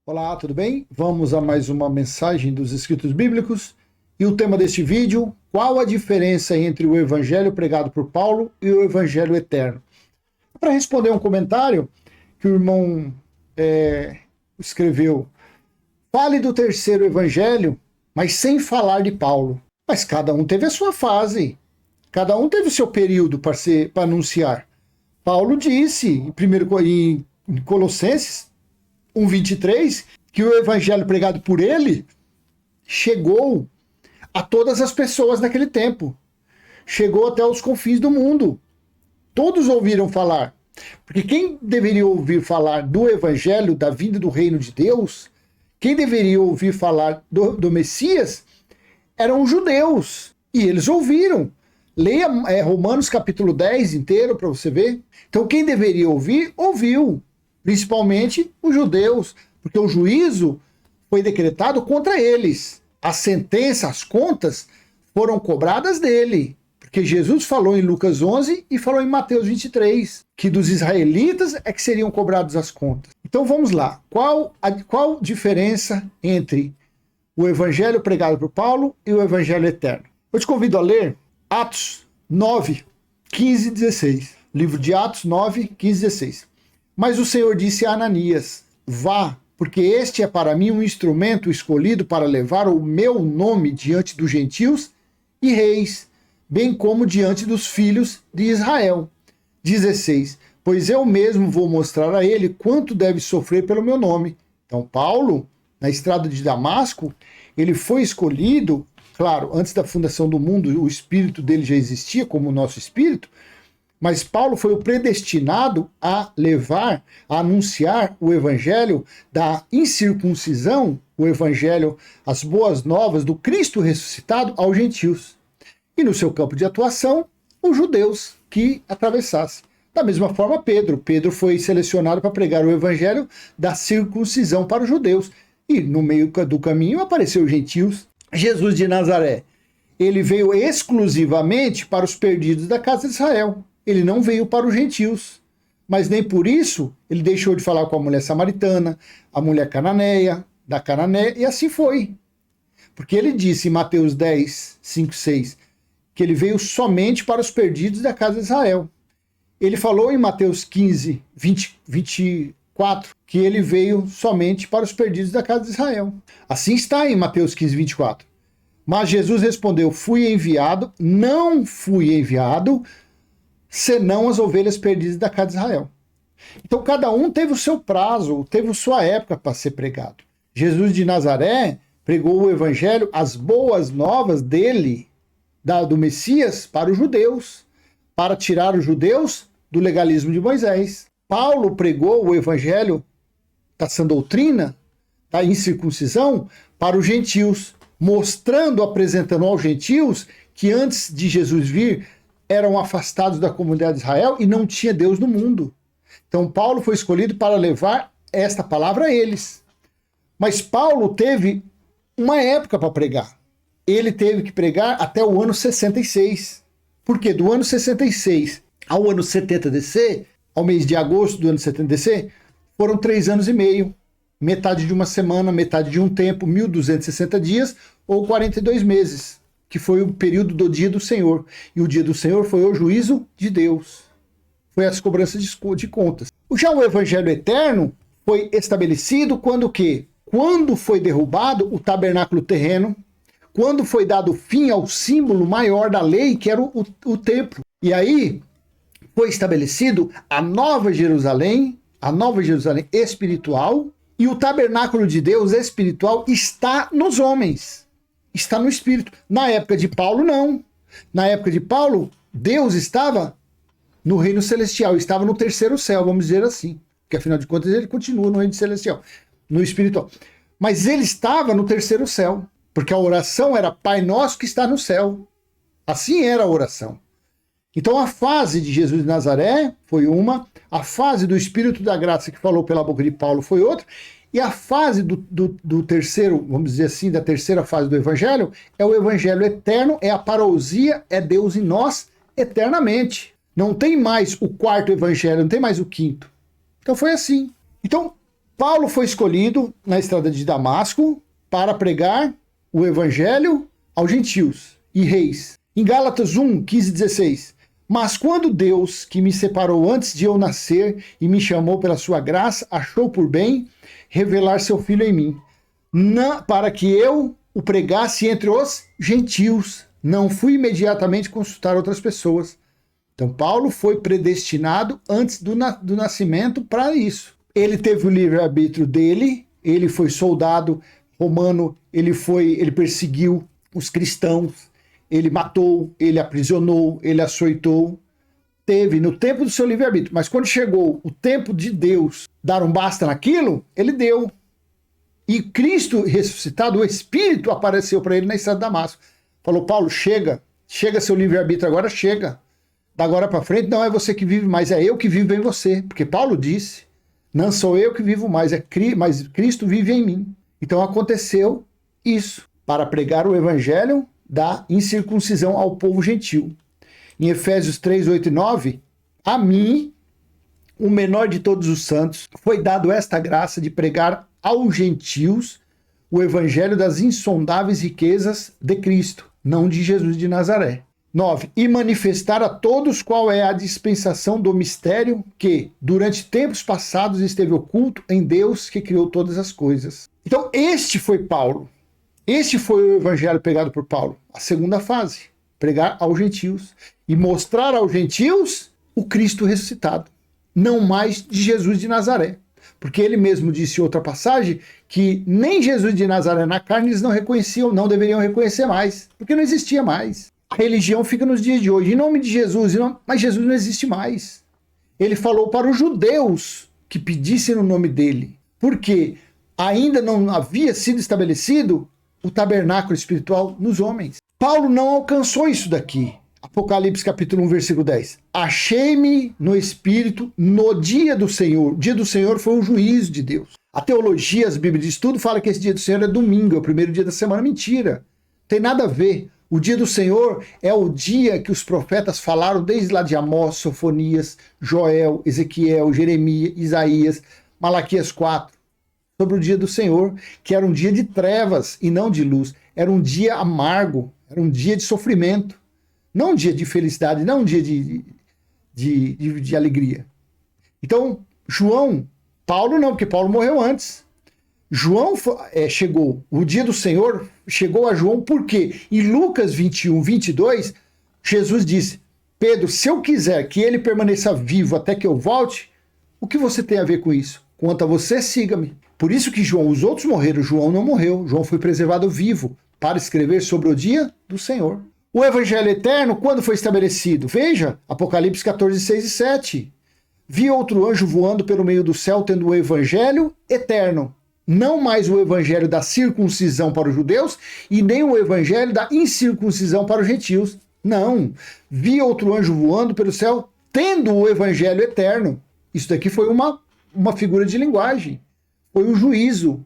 Olá, tudo bem? Vamos a mais uma mensagem dos escritos bíblicos. E o tema deste vídeo, qual a diferença entre o evangelho pregado por Paulo e o evangelho eterno? Para responder um comentário que o irmão escreveu, fale do terceiro evangelho, mas sem falar de Paulo. Mas cada um teve a sua fase, cada um teve o seu período para anunciar. Paulo disse em Colossenses 1:23, que o evangelho pregado por ele chegou a todas as pessoas naquele tempo. Chegou até os confins do mundo. Todos ouviram falar. Porque quem deveria ouvir falar do evangelho, da vinda do reino de Deus, quem deveria ouvir falar do Messias, eram os judeus. E eles ouviram. Leia Romanos capítulo 10 inteiro para você ver. Então quem deveria ouvir, ouviu. Principalmente os judeus, porque o juízo foi decretado contra eles. A sentença, as contas foram cobradas dele, porque Jesus falou em Lucas 11 e falou em Mateus 23, que dos israelitas é que seriam cobradas as contas. Então vamos lá, qual diferença entre o evangelho pregado por Paulo e o evangelho eterno? Eu te convido a ler Atos 9, 15 e 16. Livro de Atos 9, 15 e 16. Mas o Senhor disse a Ananias, vá, porque este é para mim um instrumento escolhido para levar o meu nome diante dos gentios e reis, bem como diante dos filhos de Israel. 16. Pois eu mesmo vou mostrar a ele quanto deve sofrer pelo meu nome. Então Paulo, na estrada de Damasco, ele foi escolhido, claro, antes da fundação do mundo, o espírito dele já existia como o nosso espírito, mas Paulo foi o predestinado a levar, a anunciar o evangelho da incircuncisão, o evangelho, as boas novas do Cristo ressuscitado aos gentios. E no seu campo de atuação, os judeus que atravessassem. Da mesma forma, Pedro foi selecionado para pregar o evangelho da circuncisão para os judeus. E no meio do caminho apareceu os gentios. Jesus de Nazaré, ele veio exclusivamente para os perdidos da casa de Israel. Ele não veio para os gentios, mas nem por isso ele deixou de falar com a mulher samaritana, a mulher cananeia, da Canané, e assim foi. Porque ele disse em Mateus 10, 5, 6, que ele veio somente para os perdidos da casa de Israel. Ele falou em Mateus 15, 24, que ele veio somente para os perdidos da casa de Israel. Assim está em Mateus 15, 24. Mas Jesus respondeu, não fui enviado, senão as ovelhas perdidas da casa de Israel. Então cada um teve o seu prazo, teve a sua época para ser pregado. Jesus de Nazaré pregou o evangelho, as boas novas dele, do Messias, para os judeus, para tirar os judeus do legalismo de Moisés. Paulo pregou o evangelho da sã doutrina, da incircuncisão, para os gentios, apresentando aos gentios que antes de Jesus vir, eram afastados da comunidade de Israel e não tinha Deus no mundo. Então Paulo foi escolhido para levar esta palavra a eles. Mas Paulo teve uma época para pregar. Ele teve que pregar até o ano 66. Porque do ano 66 ao ano 70 DC, ao mês de agosto do ano 70 DC, foram 3 anos e meio. Metade de uma semana, metade de um tempo, 1.260 dias ou 42 meses. Que foi o período do dia do Senhor. E o dia do Senhor foi o juízo de Deus. Foi as cobranças de contas. Já o evangelho eterno foi estabelecido quando o quê? Quando foi derrubado o tabernáculo terreno, quando foi dado fim ao símbolo maior da lei, que era o templo. E aí foi estabelecido a Nova Jerusalém espiritual, e o tabernáculo de Deus espiritual está nos homens. Está no Espírito. Na época de Paulo, não. Na época de Paulo, Deus estava no reino celestial, estava no terceiro céu, vamos dizer assim. Porque afinal de contas ele continua no reino celestial, no espiritual. Mas ele estava no terceiro céu, porque a oração era Pai Nosso que está no céu. Assim era a oração. Então a fase de Jesus de Nazaré foi uma, a fase do Espírito da Graça que falou pela boca de Paulo foi outra, e a fase do terceiro, vamos dizer assim, da terceira fase do Evangelho, é o Evangelho eterno, é a parousia, é Deus em nós eternamente. Não tem mais o quarto Evangelho, não tem mais o quinto. Então foi assim. Então, Paulo foi escolhido na estrada de Damasco para pregar o evangelho aos gentios e reis. Em Gálatas 1, 15 e 16. Mas quando Deus, que me separou antes de eu nascer e me chamou pela sua graça, achou por bem revelar seu Filho em mim, para que eu o pregasse entre os gentios. Não fui imediatamente consultar outras pessoas. Então Paulo foi predestinado antes do nascimento para isso. Ele teve o livre-arbítrio dele, ele foi soldado romano, ele perseguiu os cristãos, ele matou, ele aprisionou, ele açoitou. Teve no tempo do seu livre-arbítrio, mas quando chegou o tempo de Deus dar um basta naquilo, ele deu. E Cristo ressuscitado, o Espírito apareceu para ele na estrada de Damasco. Falou, Paulo, chega seu livre-arbítrio agora, chega. Da agora para frente não é você que vive mais, é eu que vivo em você. Porque Paulo disse, não sou eu que vivo mais, mas Cristo vive em mim. Então aconteceu isso, para pregar o evangelho da incircuncisão ao povo gentil. Em Efésios 3, 8 e 9, a mim, o menor de todos os santos, foi dado esta graça de pregar aos gentios o evangelho das insondáveis riquezas de Cristo, não de Jesus de Nazaré. 9. E manifestar a todos qual é a dispensação do mistério que, durante tempos passados, esteve oculto em Deus que criou todas as coisas. Então, este foi Paulo. Este foi o evangelho pregado por Paulo. A segunda fase, pregar aos gentios e mostrar aos gentios o Cristo ressuscitado, não mais de Jesus de Nazaré. Porque ele mesmo disse em outra passagem que nem Jesus de Nazaré na carne eles não reconheciam, não deveriam reconhecer mais, porque não existia mais. A religião fica nos dias de hoje, em nome de Jesus, mas Jesus não existe mais. Ele falou para os judeus que pedissem no nome dele, porque ainda não havia sido estabelecido o tabernáculo espiritual nos homens. Paulo não alcançou isso daqui. Apocalipse capítulo 1, versículo 10. Achei-me no Espírito no dia do Senhor. O dia do Senhor foi o juízo de Deus. A teologia, as Bíblias de estudo, fala que esse dia do Senhor é domingo, é o primeiro dia da semana. Mentira. Tem nada a ver. O dia do Senhor é o dia que os profetas falaram desde lá de Amós, Sofonias, Joel, Ezequiel, Jeremias, Isaías, Malaquias 4, sobre o dia do Senhor, que era um dia de trevas e não de luz. Era um dia amargo, era um dia de sofrimento, não um dia de felicidade, não um dia de alegria. Então, Paulo não, porque Paulo morreu antes. João chegou, o dia do Senhor chegou a João porque em Lucas 21, 22, Jesus disse, Pedro, se eu quiser que ele permaneça vivo até que eu volte, o que você tem a ver com isso? Quanto a você, siga-me. Por isso que os outros morreram, João não morreu, João foi preservado vivo para escrever sobre o dia do Senhor. O evangelho eterno, quando foi estabelecido? Veja, Apocalipse 14, 6 e 7. Vi outro anjo voando pelo meio do céu, tendo o evangelho eterno. Não mais o evangelho da circuncisão para os judeus e nem o evangelho da incircuncisão para os gentios. Não. Vi outro anjo voando pelo céu, tendo o evangelho eterno. Isso daqui foi uma figura de linguagem. Foi o juízo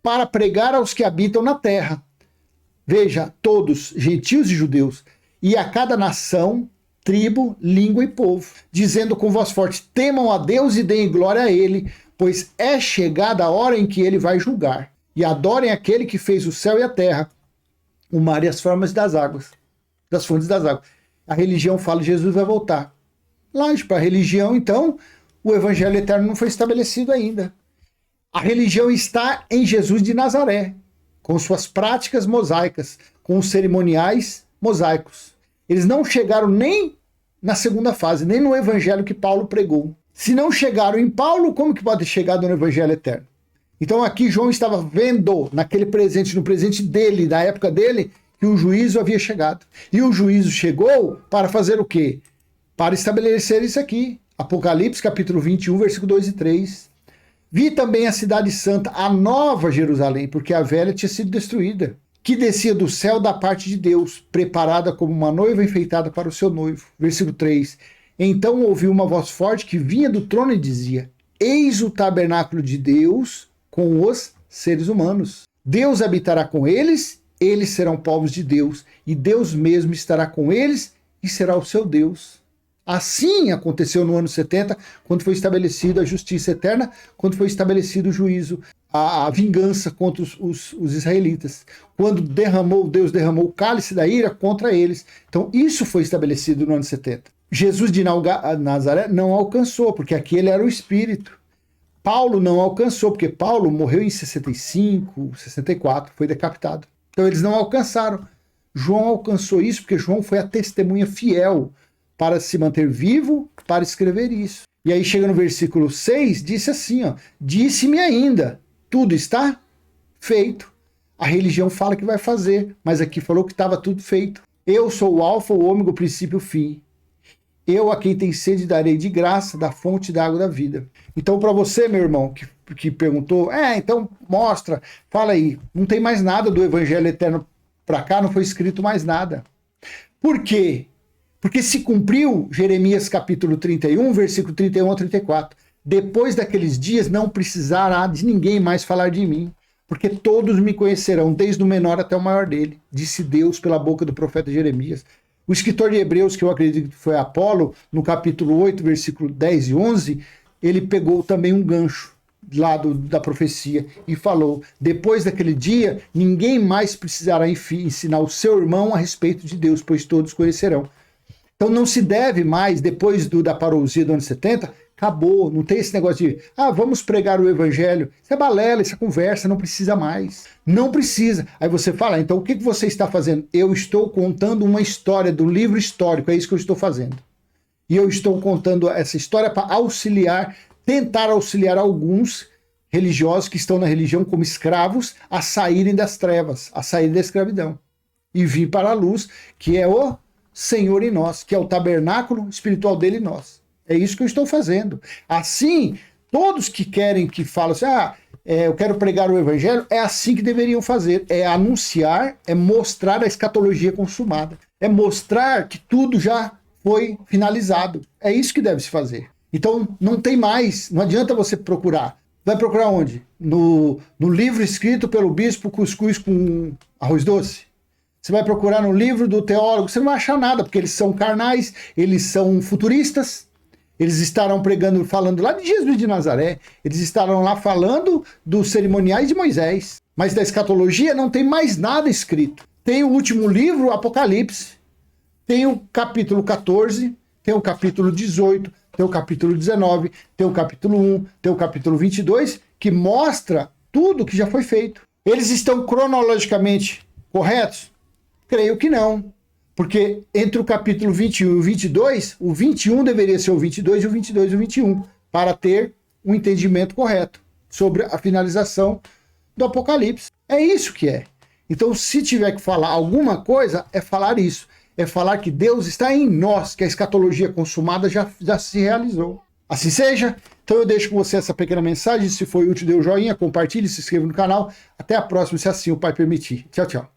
para pregar aos que habitam na terra. Veja, todos, gentios e judeus, e a cada nação, tribo, língua e povo, dizendo com voz forte, temam a Deus e deem glória a ele, pois é chegada a hora em que ele vai julgar. E adorem aquele que fez o céu e a terra, o mar e as formas das águas, das fontes das águas. A religião fala que Jesus vai voltar. Lógico, para a religião, então, o evangelho eterno não foi estabelecido ainda. A religião está em Jesus de Nazaré, com suas práticas mosaicas, com os cerimoniais mosaicos. Eles não chegaram nem na segunda fase, nem no evangelho que Paulo pregou. Se não chegaram em Paulo, como que pode chegar no evangelho eterno? Então aqui João estava vendo naquele presente, no presente dele, da época dele, que o juízo havia chegado. E o juízo chegou para fazer o quê? Para estabelecer isso aqui. Apocalipse capítulo 21, versículo 2 e 3. Vi também a cidade santa, a nova Jerusalém, porque a velha tinha sido destruída, que descia do céu da parte de Deus, preparada como uma noiva enfeitada para o seu noivo. Versículo 3. Então ouvi uma voz forte que vinha do trono e dizia, eis o tabernáculo de Deus com os seres humanos. Deus habitará com eles, eles serão povos de Deus, e Deus mesmo estará com eles e será o seu Deus. Assim aconteceu no ano 70, quando foi estabelecida a justiça eterna, quando foi estabelecido o juízo, a vingança contra os israelitas. Quando Deus derramou o cálice da ira contra eles. Então isso foi estabelecido no ano 70. Jesus de Nazaré não alcançou, porque aquele era o Espírito. Paulo não alcançou, porque Paulo morreu em 65, 64, foi decapitado. Então eles não alcançaram. João alcançou isso porque João foi a testemunha fiel para se manter vivo, para escrever isso. E aí chega no versículo 6, disse assim, ó, disse-me ainda, tudo está feito. A religião fala que vai fazer, mas aqui falou que estava tudo feito. Eu sou o alfa, o ômega, o princípio e o fim. Eu a quem tem sede darei de graça da fonte da água da vida. Então para você, meu irmão, que perguntou, então mostra, fala aí, não tem mais nada do evangelho eterno para cá, não foi escrito mais nada. Por quê? Porque se cumpriu Jeremias capítulo 31, versículo 31 a 34. Depois daqueles dias não precisará de ninguém mais falar de mim, porque todos me conhecerão, desde o menor até o maior dele, disse Deus pela boca do profeta Jeremias. O escritor de Hebreus, que eu acredito que foi Apolo, no capítulo 8, versículo 10 e 11, ele pegou também um gancho lá da profecia e falou, depois daquele dia, ninguém mais precisará ensinar o seu irmão a respeito de Deus, pois todos conhecerão. Então não se deve mais, depois da parousia do ano 70, acabou, não tem esse negócio de, vamos pregar o evangelho. Isso é balela, isso é conversa, não precisa mais. Não precisa. Aí você fala, então o que você está fazendo? Eu estou contando uma história do livro histórico, é isso que eu estou fazendo. E eu estou contando essa história para tentar auxiliar alguns religiosos que estão na religião como escravos a saírem das trevas, a saírem da escravidão. E vir para a luz, que é o Senhor em nós, que é o tabernáculo espiritual dele em nós. É isso que eu estou fazendo. Assim, todos que querem, que falam assim, eu quero pregar o evangelho, é assim que deveriam fazer. É anunciar, é mostrar a escatologia consumada. É mostrar que tudo já foi finalizado. É isso que deve se fazer. Então, não tem mais, não adianta você procurar. Vai procurar onde? No livro escrito pelo bispo Cuscuz com arroz doce? Você vai procurar no livro do teólogo, você não vai achar nada, porque eles são carnais, eles são futuristas, eles estarão pregando, falando lá de Jesus de Nazaré, eles estarão lá falando dos cerimoniais de Moisés, mas da escatologia não tem mais nada escrito. Tem o último livro, o Apocalipse, tem o capítulo 14, tem o capítulo 18, tem o capítulo 19, tem o capítulo 1, tem o capítulo 22, que mostra tudo que já foi feito. Eles estão cronologicamente corretos? Creio que não, porque entre o capítulo 21 e o 22, o 21 deveria ser o 22 e o 22 o 21, para ter um entendimento correto sobre a finalização do Apocalipse. É isso que é. Então, se tiver que falar alguma coisa, é falar isso. É falar que Deus está em nós, que a escatologia consumada já se realizou. Assim seja. Então eu deixo com você essa pequena mensagem. Se foi útil, dê o joinha, compartilhe, se inscreva no canal. Até a próxima, se assim o Pai permitir. Tchau, tchau.